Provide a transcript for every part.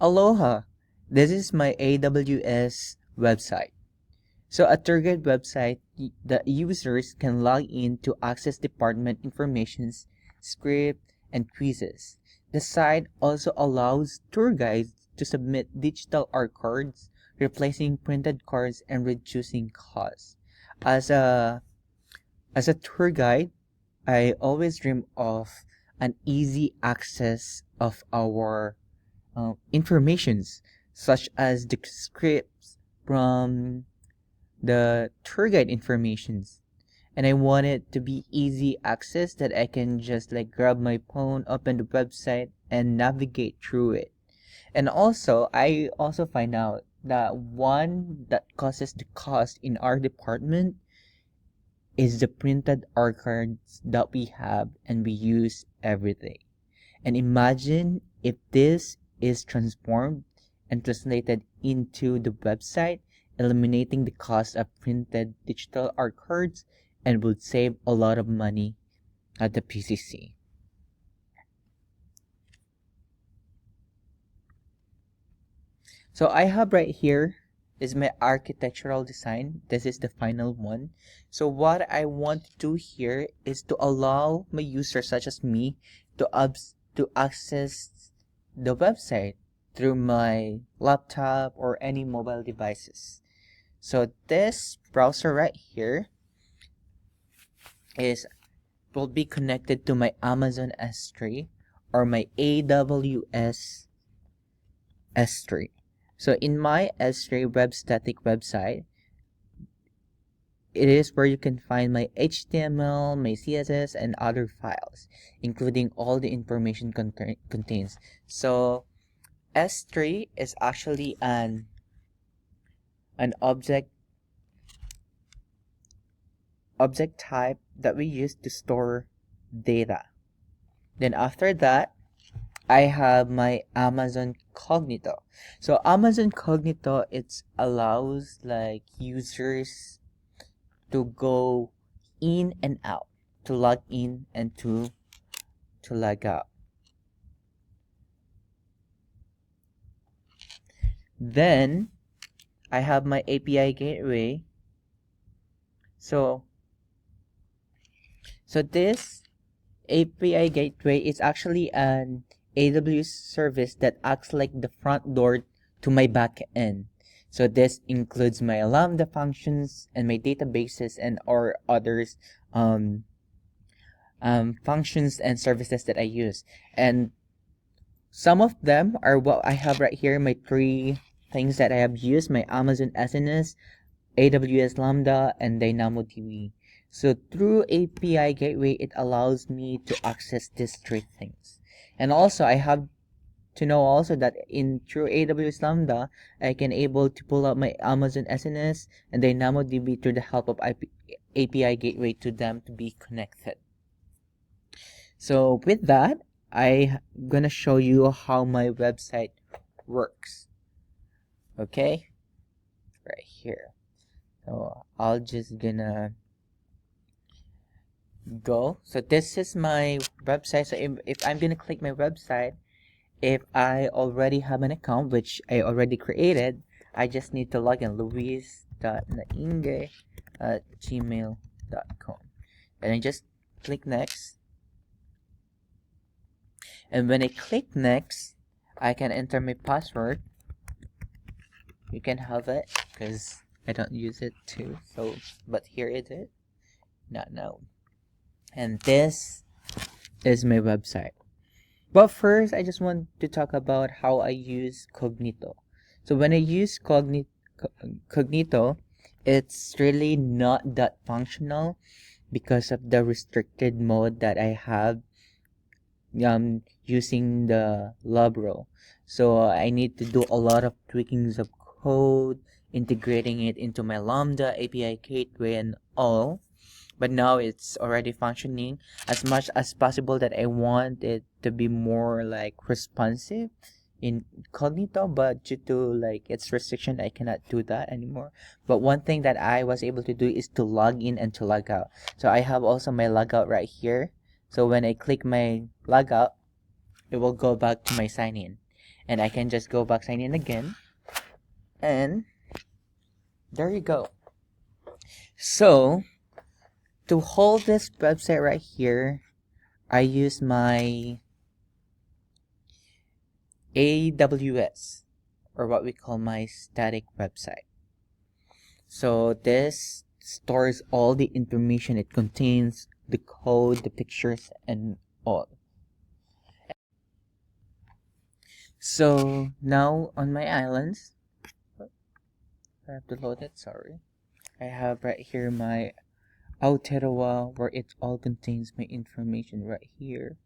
Aloha! This is my AWS website. So a tour guide website, the users can log in to access department informations, script, and quizzes. The site also allows tour guides to submit digital art cards, replacing printed cards and reducing costs. As a as a tour guide, I always dream of an easy access of our informations, such as the scripts from the tour guide informations. And I want it to be easy access that I can just like grab my phone, open the website, and navigate through it. And also, I also find out that one that causes the cost in our department is the printed art cards that we have and we use every day. And imagine if this is transformed and translated into the website, eliminating the cost of printed digital art cards and would save a lot of money at the PCC. So I have right here is my architectural design. This is the final one. So what I want to do here is to allow my users such as me to access the website through my laptop or any mobile devices. So this browser right here will be connected to my Amazon S3 or my AWS S3. So in my S3 web static website, it is where you can find my HTML, my CSS, and other files, including all the information contains. So S3 is actually an object type that we use to store data. Then after that, I have my Amazon Cognito. So Amazon Cognito, it allows like users to go in and out, to log in and to log out. Then I have my API gateway. So this API gateway is actually an AWS service that acts like the front door to my back end. So this includes my Lambda functions and my databases and or others functions and services that I use. And some of them are what I have right here, my 3 things that I have used, my Amazon SNS, AWS Lambda, and DynamoDB. So through API Gateway, it allows me to access these 3 things. And also, I have to know also that through AWS Lambda, I can able to pull up my Amazon SNS and DynamoDB through the help of API Gateway to them to be connected. So with that, I'm gonna show you how my website works. Okay, right here. So I'll just gonna go. So this is my website. So if I'm gonna click my website, if I already have an account, which I already created, I just need to log in luis.nainge@gmail.com, and I just click next. And when I click next, I can enter my password. You can have it because I don't use it too. So, but here it is. Not now. And this is my website. But first, I just want to talk about how I use Cognito. So when I use Cognito, it's really not that functional because of the restricted mode that I have using the Labro. So I need to do a lot of tweakings of code, integrating it into my Lambda API gateway and all. But now it's already functioning as much as possible that I want it to be more like responsive in Cognito, but due to like its restriction, I cannot do that anymore. But one thing that I was able to do is to log in and to log out. So I have also my logout right here. So when I click my logout, it will go back to my sign in. And I can just go back, sign in again, and there you go. So to hold this website right here, I use my AWS, or what we call my static website. So this stores all the information it contains, the code, the pictures, and all. So now on my islands, I have to load it, sorry. I have right here my Aotearoa, where it all contains my information right here.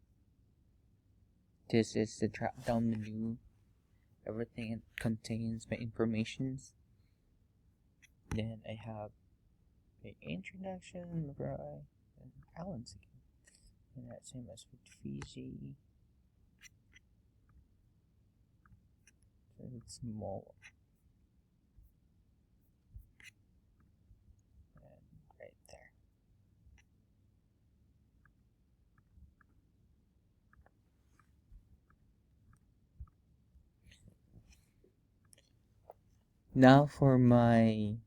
This is the drop down menu. Everything it contains my informations. Then I have the introduction, right, and islands again. And that same as with Fiji. So it's small. And right there. Now for my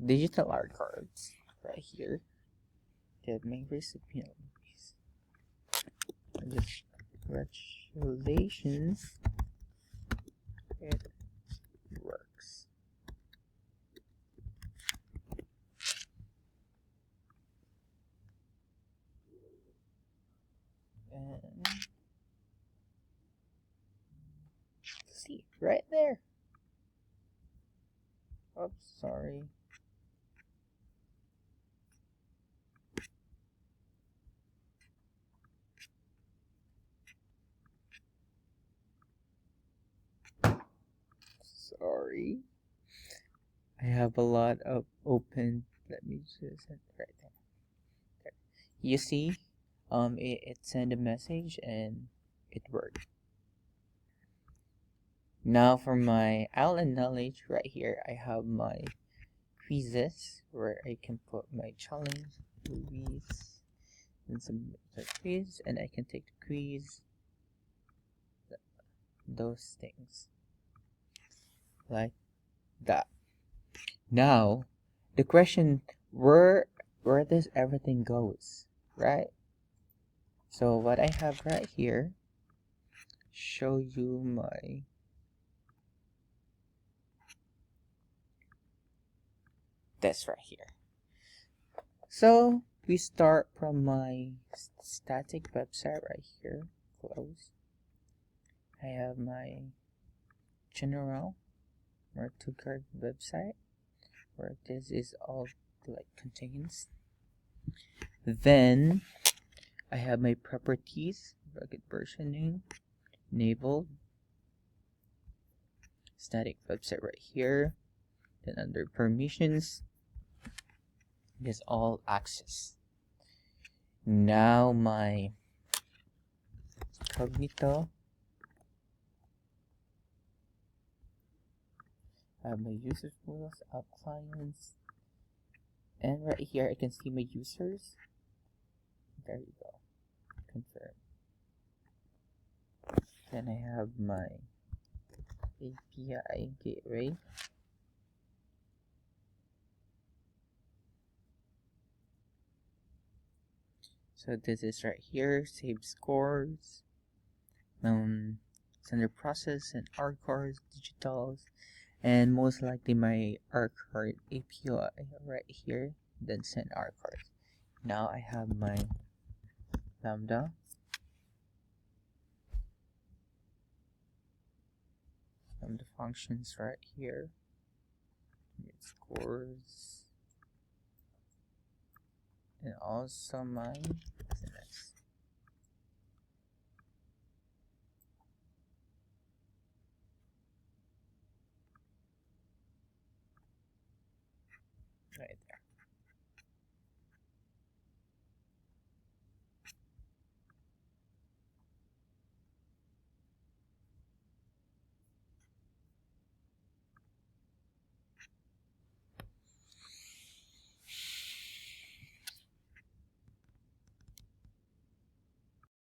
digital art cards right here. Get my recipients. Just congratulations. It works. And see right there. Oops, sorry. Sorry. I have a lot of open. Let me just right there. You see, it sent a message and it worked. Now for my island knowledge right here, I have my quizzes where I can put my challenge, quiz, and some quiz, and I can take the quiz, those things like that. Now, the question, where does everything goes, right? So what I have right here, show you my this right here. So we start from my static website right here. Close. I have my general or two-card website where this is all like contains. Then I have my properties, rugged versioning, enabled, static website right here. Then under permissions, it is all access. Now my cognito, I have my user rules, app clients, and right here I can see my users. There you go. Confirm. Then I have my API gateway. So this is right here, save scores, sender process and R cards, digitals, and most likely my R card API right here, then send R cards. Now I have my Lambda. Lambda functions right here. Scores. And also my SMS. Right there.